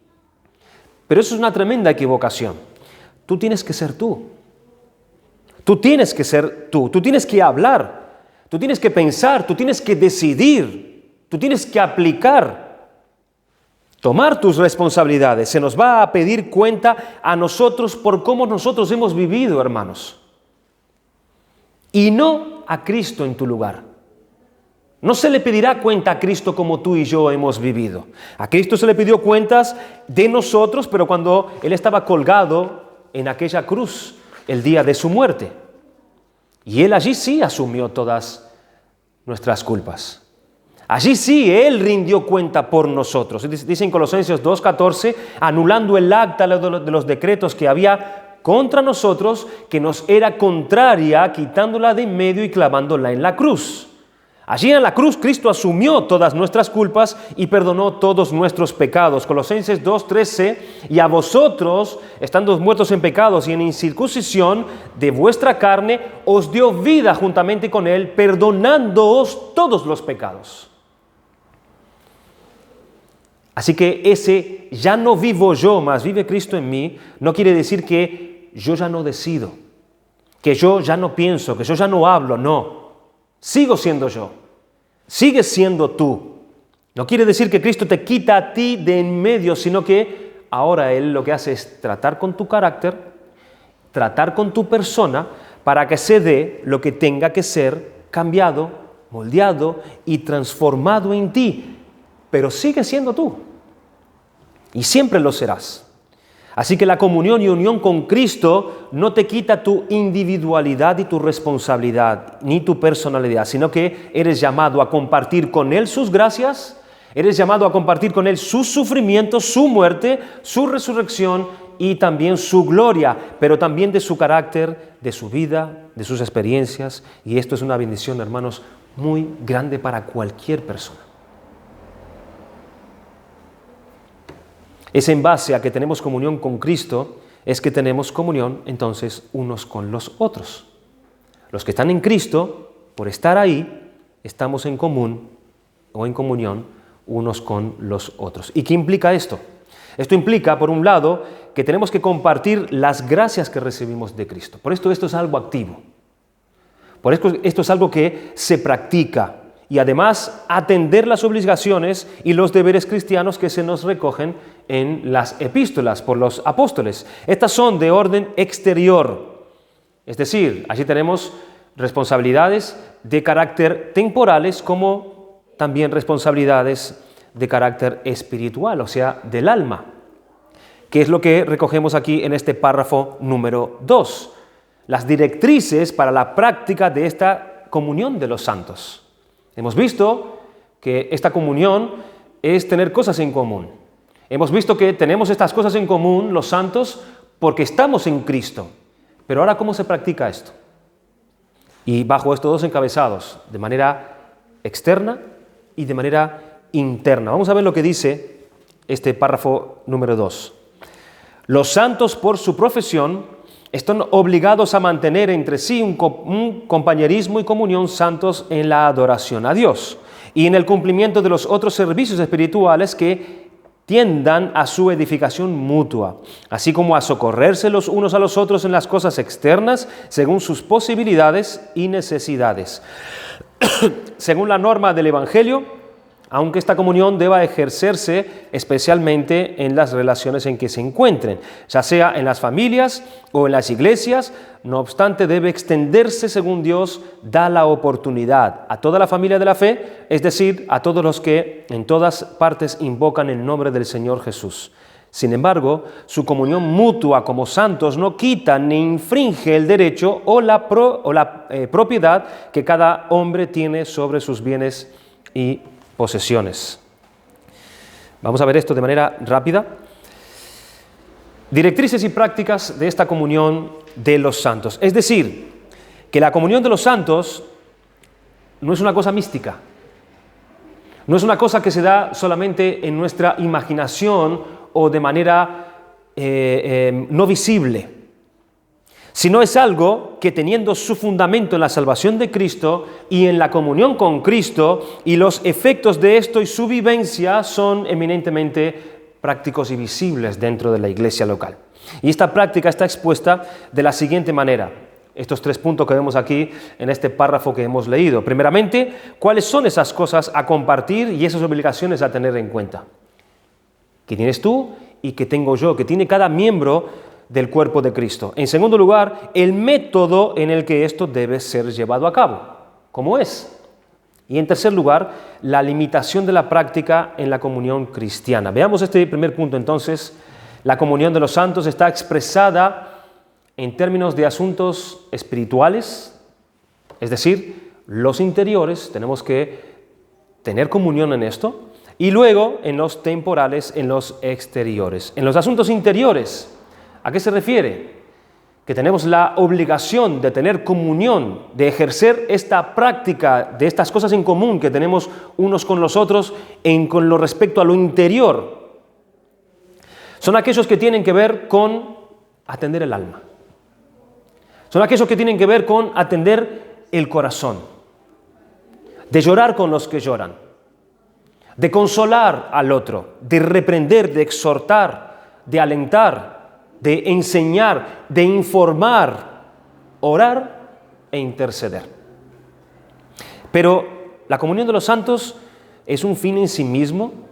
Pero eso es una tremenda equivocación. Tú tienes que ser tú. Tú tienes que ser tú. Tú tienes que hablar. Tú tienes que pensar. Tú tienes que decidir. Tú tienes que aplicar. Tomar tus responsabilidades. Se nos va a pedir cuenta a nosotros por cómo nosotros hemos vivido, hermanos. Y no a Cristo en tu lugar. No se le pedirá cuenta a Cristo como tú y yo hemos vivido. A Cristo se le pidió cuentas de nosotros, pero cuando Él estaba colgado en aquella cruz el día de su muerte. Y Él allí sí asumió todas nuestras culpas. Allí sí Él rindió cuenta por nosotros. Dice en Colosenses 2:14, anulando el acta de los decretos que había contra nosotros, que nos era contraria, quitándola de en medio y clavándola en la cruz. Allí en la cruz Cristo asumió todas nuestras culpas y perdonó todos nuestros pecados. Colosenses 2:13, y a vosotros, estando muertos en pecados y en incircuncisión de vuestra carne, os dio vida juntamente con Él, perdonándoos todos los pecados. Así que ese ya no vivo yo, mas vive Cristo en mí, no quiere decir que yo ya no decido, que yo ya no pienso, que yo ya no hablo, no. Sigo siendo yo. Sigues siendo tú. No quiere decir que Cristo te quita a ti de en medio, sino que ahora Él lo que hace es tratar con tu carácter, tratar con tu persona, para que se dé lo que tenga que ser cambiado, moldeado y transformado en ti. Pero sigues siendo tú. Y siempre lo serás. Así que la comunión y unión con Cristo no te quita tu individualidad y tu responsabilidad, ni tu personalidad, sino que eres llamado a compartir con Él sus gracias, eres llamado a compartir con Él sus sufrimientos, su muerte, su resurrección y también su gloria, pero también de su carácter, de su vida, de sus experiencias. Y esto es una bendición, hermanos, muy grande para cualquier persona. Es en base a que tenemos comunión con Cristo, es que tenemos comunión entonces unos con los otros. Los que están en Cristo, por estar ahí, estamos en común o en comunión unos con los otros. ¿Y qué implica esto? Esto implica, por un lado, que tenemos que compartir las gracias que recibimos de Cristo. Por esto es algo activo. Por esto es algo que se practica. Y además atender las obligaciones y los deberes cristianos que se nos recogen en las epístolas por los apóstoles. Estas son de orden exterior, es decir, allí tenemos responsabilidades de carácter temporales como también responsabilidades de carácter espiritual, o sea, del alma, que es lo que recogemos aquí en este párrafo número 2, las directrices para la práctica de esta comunión de los santos. Hemos visto que esta comunión es tener cosas en común. Hemos visto que tenemos estas cosas en común, los santos, porque estamos en Cristo. Pero ahora, ¿cómo se practica esto? Y bajo estos dos encabezados, de manera externa y de manera interna. Vamos a ver lo que dice este párrafo número 2. Los santos, por su profesión, están obligados a mantener entre sí un compañerismo y comunión santos en la adoración a Dios y en el cumplimiento de los otros servicios espirituales que tiendan a su edificación mutua, así como a socorrerse los unos a los otros en las cosas externas según sus posibilidades y necesidades. Según la norma del Evangelio, aunque esta comunión deba ejercerse especialmente en las relaciones en que se encuentren, ya sea en las familias o en las iglesias, no obstante debe extenderse según Dios da la oportunidad a toda la familia de la fe, es decir, a todos los que en todas partes invocan el nombre del Señor Jesús. Sin embargo, su comunión mutua como santos no quita ni infringe el derecho o la propiedad que cada hombre tiene sobre sus bienes y posesiones. Vamos a ver esto de manera rápida. Directrices y prácticas de esta comunión de los santos. Es decir, que la comunión de los santos no es una cosa mística. No es una cosa que se da solamente en nuestra imaginación o de manera no visible, sino es algo que teniendo su fundamento en la salvación de Cristo y en la comunión con Cristo y los efectos de esto y su vivencia son eminentemente prácticos y visibles dentro de la iglesia local. Y esta práctica está expuesta de la siguiente manera. Estos 3 puntos que vemos aquí en este párrafo que hemos leído. Primeramente, ¿cuáles son esas cosas a compartir y esas obligaciones a tener en cuenta? Que tienes tú y que tengo yo, que tiene cada miembro del cuerpo de Cristo. En segundo lugar, el método en el que esto debe ser llevado a cabo. ¿Cómo es? Y en tercer lugar, la limitación de la práctica en la comunión cristiana. Veamos este primer punto entonces. La comunión de los santos está expresada en términos de asuntos espirituales, es decir, los interiores, tenemos que tener comunión en esto, y luego en los temporales, en los exteriores. En los asuntos interiores, ¿a qué se refiere? Que tenemos la obligación de tener comunión, de ejercer esta práctica de estas cosas en común que tenemos unos con los otros con lo respecto a lo interior. Son aquellos que tienen que ver con atender el alma. Son aquellos que tienen que ver con atender el corazón, de llorar con los que lloran, de consolar al otro, de reprender, de exhortar, de alentar, de enseñar, de informar, orar e interceder. Pero la comunión de los santos es un fin en sí mismo.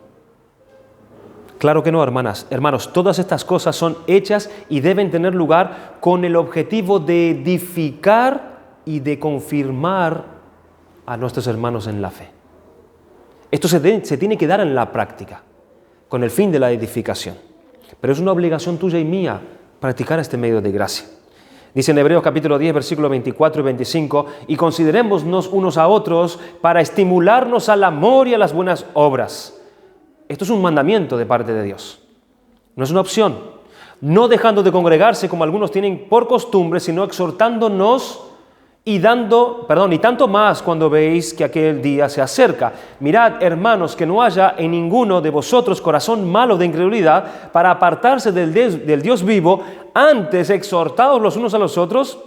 Claro que no, hermanos, todas estas cosas son hechas y deben tener lugar con el objetivo de edificar y de confirmar a nuestros hermanos en la fe. Esto se tiene que dar en la práctica, con el fin de la edificación. Pero es una obligación tuya y mía practicar este medio de gracia. Dice en Hebreos capítulo 10, versículos 24 y 25, y considerémonos unos a otros para estimularnos al amor y a las buenas obras. Esto es un mandamiento de parte de Dios, no es una opción. No dejando de congregarse como algunos tienen por costumbre, sino exhortándonos y tanto más cuando veis que aquel día se acerca. Mirad, hermanos, que no haya en ninguno de vosotros corazón malo de incredulidad para apartarse del Dios vivo, antes exhortaos los unos a los otros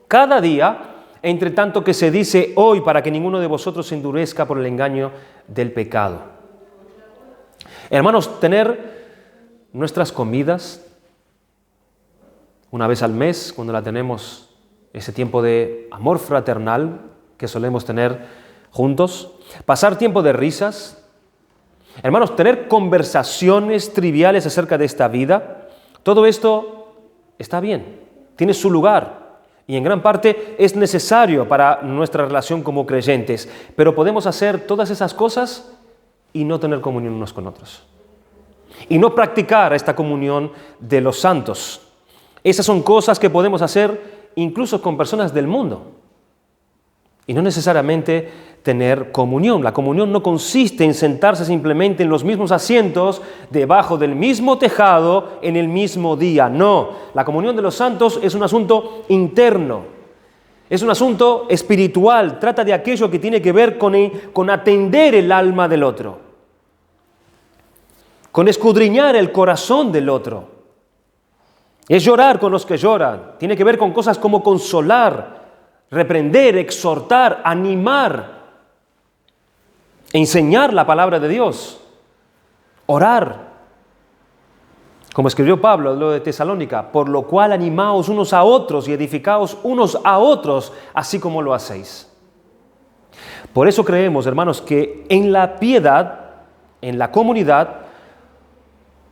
cada día, entre tanto que se dice hoy, para que ninguno de vosotros se endurezca por el engaño del pecado. Hermanos, tener nuestras comidas una vez al mes, cuando la tenemos, ese tiempo de amor fraternal que solemos tener juntos, pasar tiempo de risas, hermanos, tener conversaciones triviales acerca de esta vida, todo esto está bien, tiene su lugar y en gran parte es necesario para nuestra relación como creyentes, pero podemos hacer todas esas cosas y no tener comunión unos con otros y no practicar esta comunión de los santos. Esas son cosas que podemos hacer incluso con personas del mundo, y no necesariamente tener comunión. La comunión no consiste en sentarse simplemente en los mismos asientos, debajo del mismo tejado, en el mismo día. No, la comunión de los santos es un asunto interno, es un asunto espiritual, trata de aquello que tiene que ver con atender el alma del otro, con escudriñar el corazón del otro. Es llorar con los que lloran. Tiene que ver con cosas como consolar, reprender, exhortar, animar, enseñar la palabra de Dios, orar. Como escribió Pablo, lo de Tesalónica, por lo cual animaos unos a otros y edificaos unos a otros, así como lo hacéis. Por eso creemos, hermanos, que en la piedad, en la comunidad,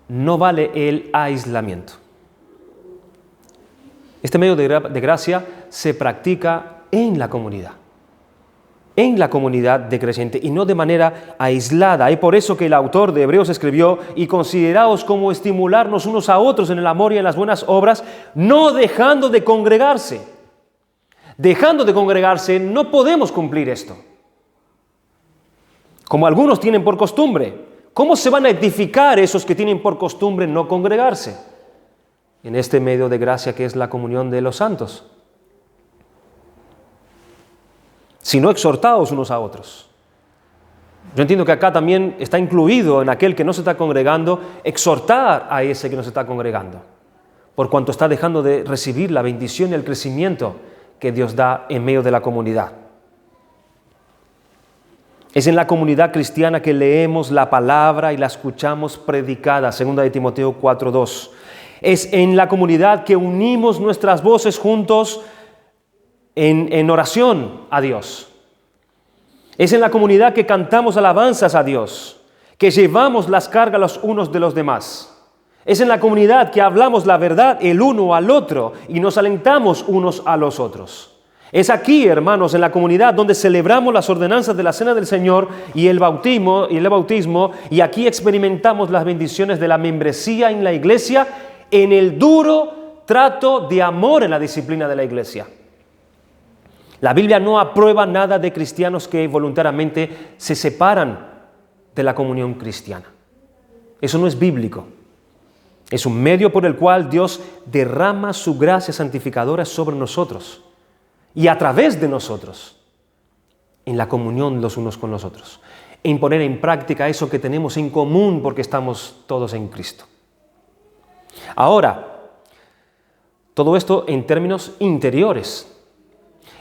no vale el aislamiento. Este medio de gracia se practica en la comunidad de creyente y no de manera aislada. Y por eso que el autor de Hebreos escribió, y consideraos como estimularnos unos a otros en el amor y en las buenas obras, no dejando de congregarse. Dejando de congregarse no podemos cumplir esto. Como algunos tienen por costumbre, ¿cómo se van a edificar esos que tienen por costumbre no congregarse? En este medio de gracia que es la comunión de los santos, sino exhortaos unos a otros. Yo entiendo que acá también está incluido en aquel que no se está congregando, exhortar a ese que no se está congregando, por cuanto está dejando de recibir la bendición y el crecimiento que Dios da en medio de la comunidad. Es en la comunidad cristiana que leemos la palabra y la escuchamos predicada, 2 Timoteo 4:2. Es en la comunidad que unimos nuestras voces juntos en oración a Dios. Es en la comunidad que cantamos alabanzas a Dios, que llevamos las cargas los unos de los demás. Es en la comunidad que hablamos la verdad el uno al otro y nos alentamos unos a los otros. Es aquí, hermanos, en la comunidad donde celebramos las ordenanzas de la Cena del Señor y el bautismo, y aquí experimentamos las bendiciones de la membresía en la iglesia en el duro trato de amor en la disciplina de la iglesia. La Biblia no aprueba nada de cristianos que voluntariamente se separan de la comunión cristiana. Eso no es bíblico. Es un medio por el cual Dios derrama su gracia santificadora sobre nosotros y a través de nosotros, en la comunión los unos con los otros, en poner en práctica eso que tenemos en común porque estamos todos en Cristo. Ahora, todo esto en términos interiores.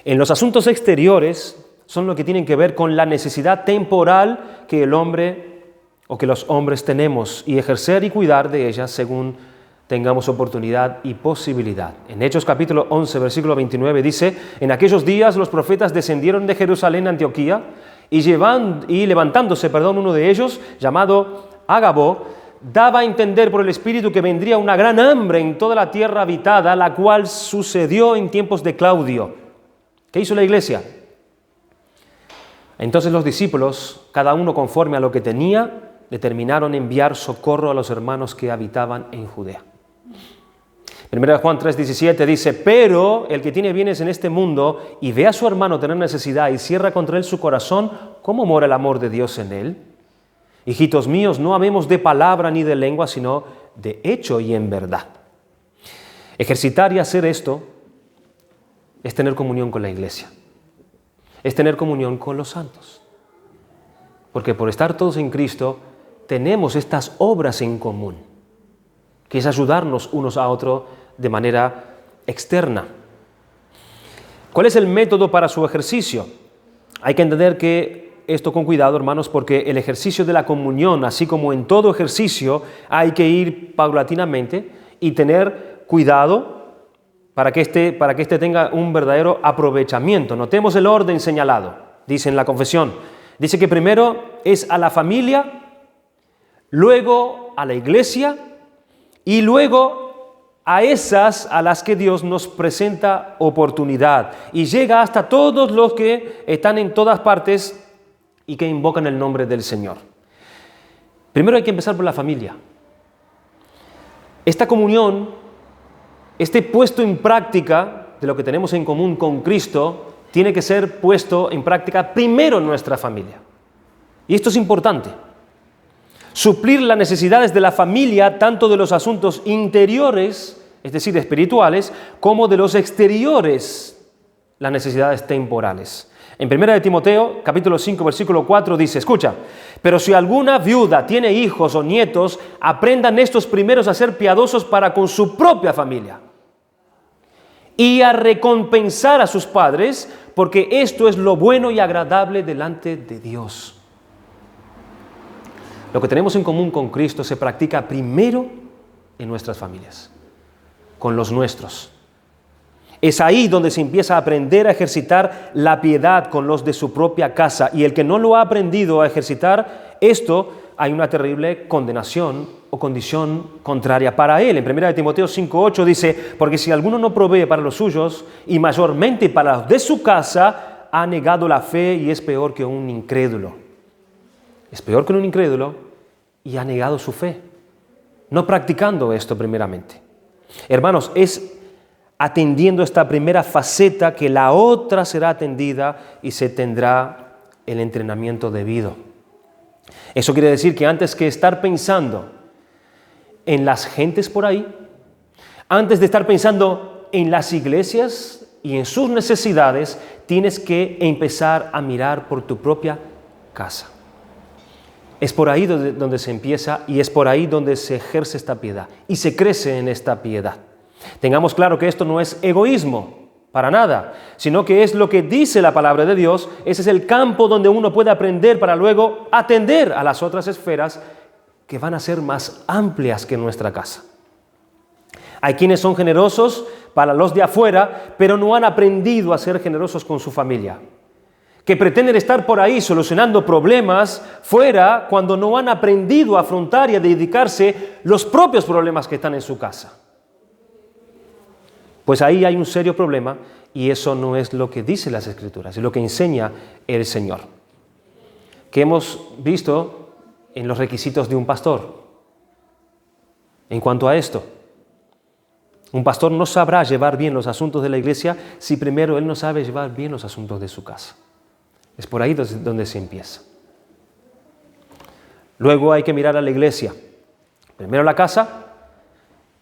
En los asuntos exteriores son lo que tienen que ver con la necesidad temporal que el hombre o que los hombres tenemos y ejercer y cuidar de ellas según tengamos oportunidad y posibilidad. En Hechos capítulo 11, versículo 29 dice: en aquellos días los profetas descendieron de Jerusalén a Antioquía y levantándose, uno de ellos, llamado Ágabo, daba a entender por el Espíritu que vendría una gran hambre en toda la tierra habitada, la cual sucedió en tiempos de Claudio. ¿Qué hizo la iglesia? Entonces los discípulos, cada uno conforme a lo que tenía, determinaron enviar socorro a los hermanos que habitaban en Judea. 1 Juan 3:17 dice: pero el que tiene bienes en este mundo y ve a su hermano tener necesidad y cierra contra él su corazón, ¿cómo mora el amor de Dios en él? Hijitos míos, no amemos de palabra ni de lengua, sino de hecho y en verdad. Ejercitar y hacer esto es tener comunión con la iglesia, es tener comunión con los santos. Porque por estar todos en Cristo, tenemos estas obras en común, que es ayudarnos unos a otros de manera externa. ¿Cuál es el método para su ejercicio? Hay que entender que esto con cuidado, hermanos, porque el ejercicio de la comunión, así como en todo ejercicio, hay que ir paulatinamente y tener cuidado para que este tenga un verdadero aprovechamiento. Notemos el orden señalado, dice en la confesión. Dice que primero es a la familia, luego a la iglesia y luego a esas a las que Dios nos presenta oportunidad. Y llega hasta todos los que están en todas partes y que invocan el nombre del Señor. Primero hay que empezar por la familia. Esta comunión, este puesto en práctica de lo que tenemos en común con Cristo, tiene que ser puesto en práctica primero en nuestra familia. Y esto es importante. Suplir las necesidades de la familia, tanto de los asuntos interiores, es decir, espirituales, como de los exteriores, las necesidades temporales. En 1 Timoteo, capítulo 5, versículo 4, dice, escucha, pero si alguna viuda tiene hijos o nietos, aprendan estos primeros a ser piadosos para con su propia familia y a recompensar a sus padres, porque esto es lo bueno y agradable delante de Dios. Lo que tenemos en común con Cristo se practica primero en nuestras familias, con los nuestros. Es ahí donde se empieza a aprender a ejercitar la piedad con los de su propia casa. Y el que no lo ha aprendido a ejercitar esto, hay una terrible condenación o condición contraria para él. En 1 Timoteo 5:8 dice, porque si alguno no provee para los suyos y mayormente para los de su casa, ha negado la fe y es peor que un incrédulo. Es peor que un incrédulo y ha negado su fe, no practicando esto primeramente. Hermanos, es atendiendo esta primera faceta que la otra será atendida y se tendrá el entrenamiento debido. Eso quiere decir que antes que estar pensando en las gentes por ahí, antes de estar pensando en las iglesias y en sus necesidades, tienes que empezar a mirar por tu propia casa. Es por ahí donde se empieza y es por ahí donde se ejerce esta piedad y se crece en esta piedad. Tengamos claro que esto no es egoísmo, para nada, sino que es lo que dice la palabra de Dios. Ese es el campo donde uno puede aprender para luego atender a las otras esferas que van a ser más amplias que nuestra casa. Hay quienes son generosos para los de afuera, pero no han aprendido a ser generosos con su familia, que pretenden estar por ahí solucionando problemas fuera cuando no han aprendido a afrontar y a dedicarse los propios problemas que están en su casa. Pues ahí hay un serio problema y eso no es lo que dicen las Escrituras, es lo que enseña el Señor. Que hemos visto en los requisitos de un pastor. En cuanto a esto, un pastor no sabrá llevar bien los asuntos de la iglesia si primero él no sabe llevar bien los asuntos de su casa. Es por ahí donde se empieza. Luego hay que mirar a la iglesia. Primero la casa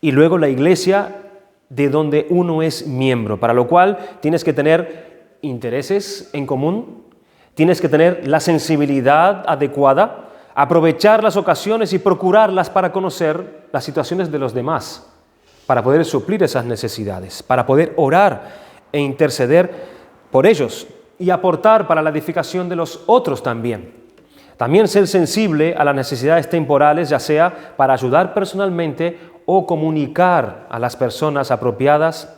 y luego la iglesia de donde uno es miembro, para lo cual tienes que tener intereses en común, tienes que tener la sensibilidad adecuada, aprovechar las ocasiones y procurarlas para conocer las situaciones de los demás, para poder suplir esas necesidades, para poder orar e interceder por ellos y aportar para la edificación de los otros también. También ser sensible a las necesidades temporales, ya sea para ayudar personalmente o comunicar a las personas apropiadas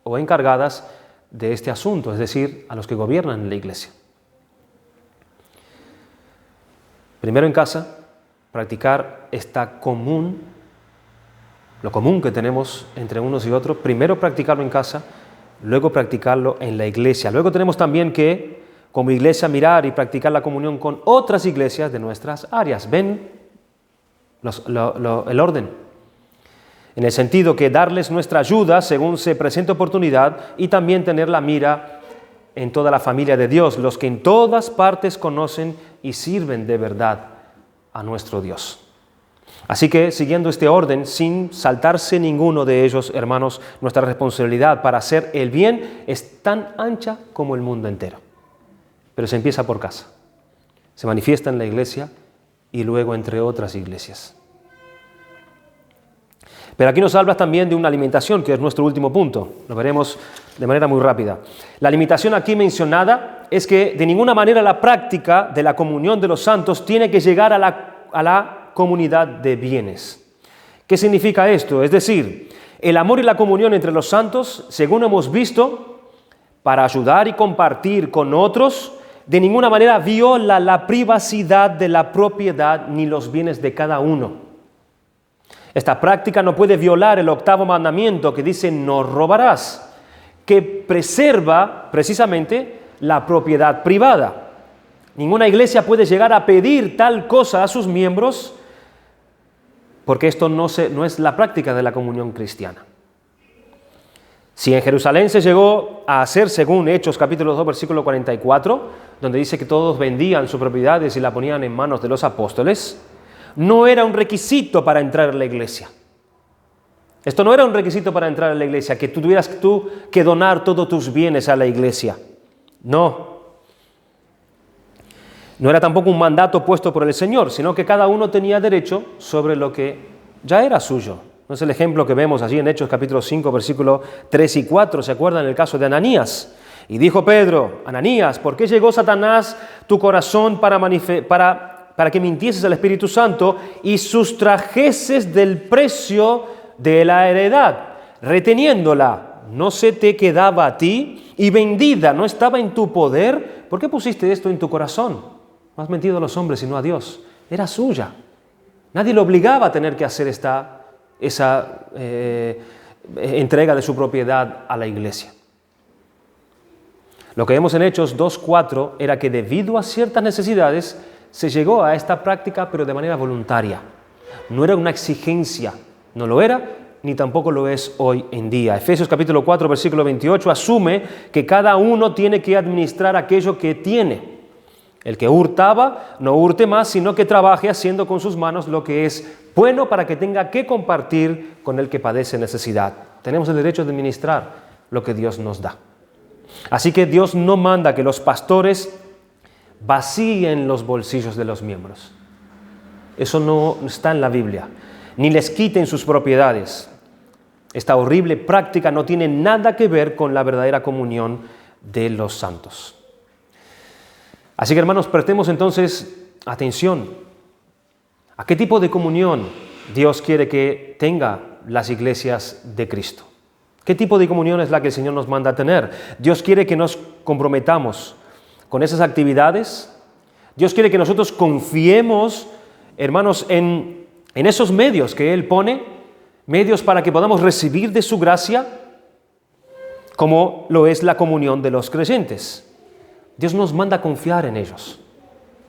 o encargadas de este asunto, es decir, a los que gobiernan en la iglesia. Primero en casa, practicar lo común que tenemos entre unos y otros, primero practicarlo en casa, luego practicarlo en la iglesia. Luego tenemos también que, como iglesia, mirar y practicar la comunión con otras iglesias de nuestras áreas. ¿Ven el orden? En el sentido que darles nuestra ayuda según se presente oportunidad y también tener la mira en toda la familia de Dios, los que en todas partes conocen y sirven de verdad a nuestro Dios. Así que, siguiendo este orden, sin saltarse ninguno de ellos, hermanos, nuestra responsabilidad para hacer el bien es tan ancha como el mundo entero. Pero se empieza por casa, se manifiesta en la iglesia y luego entre otras iglesias. Pero aquí nos habla también de una alimentación, que es nuestro último punto. Lo veremos de manera muy rápida. La limitación aquí mencionada es que de ninguna manera la práctica de la comunión de los santos tiene que llegar a la comunidad de bienes. ¿Qué significa esto? Es decir, el amor y la comunión entre los santos, según hemos visto, para ayudar y compartir con otros, de ninguna manera viola la privacidad de la propiedad ni los bienes de cada uno. Esta práctica no puede violar el 8º mandamiento que dice no robarás, que preserva precisamente la propiedad privada. Ninguna iglesia puede llegar a pedir tal cosa a sus miembros porque esto no es la práctica de la comunión cristiana. Si en Jerusalén se llegó a hacer según Hechos capítulo 2 versículo 44, donde dice que todos vendían sus propiedades y la ponían en manos de los apóstoles, no era un requisito para entrar a la iglesia. Esto no era un requisito para entrar a la iglesia, que tú tuvieras que donar todos tus bienes a la iglesia. No. No era tampoco un mandato puesto por el Señor, sino que cada uno tenía derecho sobre lo que ya era suyo. No es el ejemplo que vemos allí en Hechos capítulo 5, versículos 3 y 4. ¿Se acuerdan el caso de Ananías? Y dijo Pedro, Ananías, ¿por qué llegó Satanás tu corazón para que mintieses al Espíritu Santo y sustrajeses del precio de la heredad, reteniéndola? ¿No se te quedaba a ti? Y vendida, ¿no estaba en tu poder? ¿Por qué pusiste esto en tu corazón? No has mentido a los hombres, sino a Dios. Era suya. Nadie le obligaba a tener que hacer esa entrega de su propiedad a la iglesia. Lo que vemos en Hechos 2:4 era que debido a ciertas necesidades se llegó a esta práctica, pero de manera voluntaria. No era una exigencia, no lo era, ni tampoco lo es hoy en día. Efesios capítulo 4, versículo 28 asume que cada uno tiene que administrar aquello que tiene. El que hurtaba, no hurte más, sino que trabaje haciendo con sus manos lo que es bueno para que tenga que compartir con el que padece necesidad. Tenemos el derecho de administrar lo que Dios nos da. Así que Dios no manda que los pastores vacíen los bolsillos de los miembros. Eso no está en la Biblia. Ni les quiten sus propiedades. Esta horrible práctica no tiene nada que ver con la verdadera comunión de los santos. Así que, hermanos, prestemos entonces atención. ¿A qué tipo de comunión Dios quiere que tenga las iglesias de Cristo? ¿Qué tipo de comunión es la que el Señor nos manda a tener? Dios quiere que nos comprometamos con esas actividades. Dios quiere que nosotros confiemos, hermanos, en esos medios que Él pone, medios para que podamos recibir de su gracia, como lo es la comunión de los creyentes. Dios nos manda a confiar en ellos,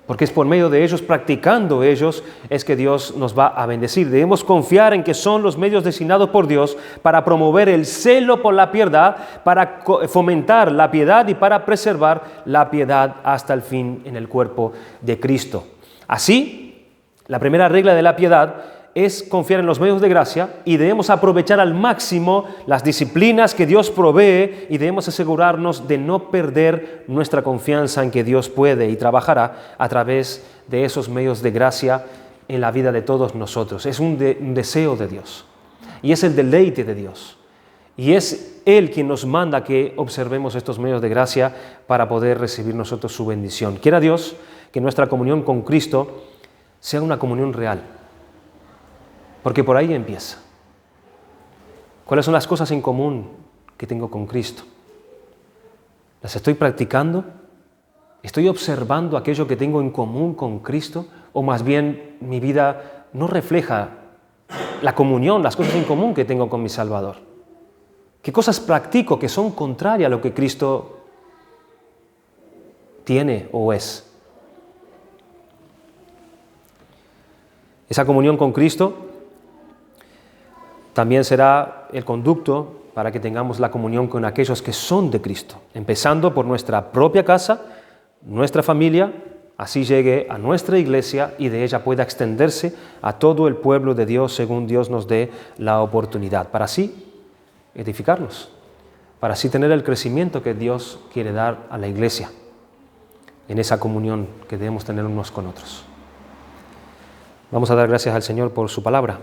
porque es por medio de ellos, practicando ellos, es que Dios nos va a bendecir. Debemos confiar en que son los medios designados por Dios para promover el celo por la piedad, para fomentar la piedad y para preservar la piedad hasta el fin en el cuerpo de Cristo. Así, la primera regla de la piedad es confiar en los medios de gracia y debemos aprovechar al máximo las disciplinas que Dios provee y debemos asegurarnos de no perder nuestra confianza en que Dios puede y trabajará a través de esos medios de gracia en la vida de todos nosotros. Es un deseo de Dios y es el deleite de Dios y es Él quien nos manda que observemos estos medios de gracia para poder recibir nosotros su bendición. Quiera Dios que nuestra comunión con Cristo sea una comunión real. Porque por ahí empieza. ¿Cuáles son las cosas en común que tengo con Cristo? ¿Las estoy practicando? ¿Estoy observando aquello que tengo en común con Cristo? ¿O más bien mi vida no refleja la comunión, las cosas en común que tengo con mi Salvador? ¿Qué cosas practico que son contrarias a lo que Cristo tiene o es? Esa comunión con Cristo también será el conducto para que tengamos la comunión con aquellos que son de Cristo, empezando por nuestra propia casa, nuestra familia, así llegue a nuestra iglesia y de ella pueda extenderse a todo el pueblo de Dios según Dios nos dé la oportunidad, para así edificarnos, para así tener el crecimiento que Dios quiere dar a la iglesia en esa comunión que debemos tener unos con otros. Vamos a dar gracias al Señor por su palabra.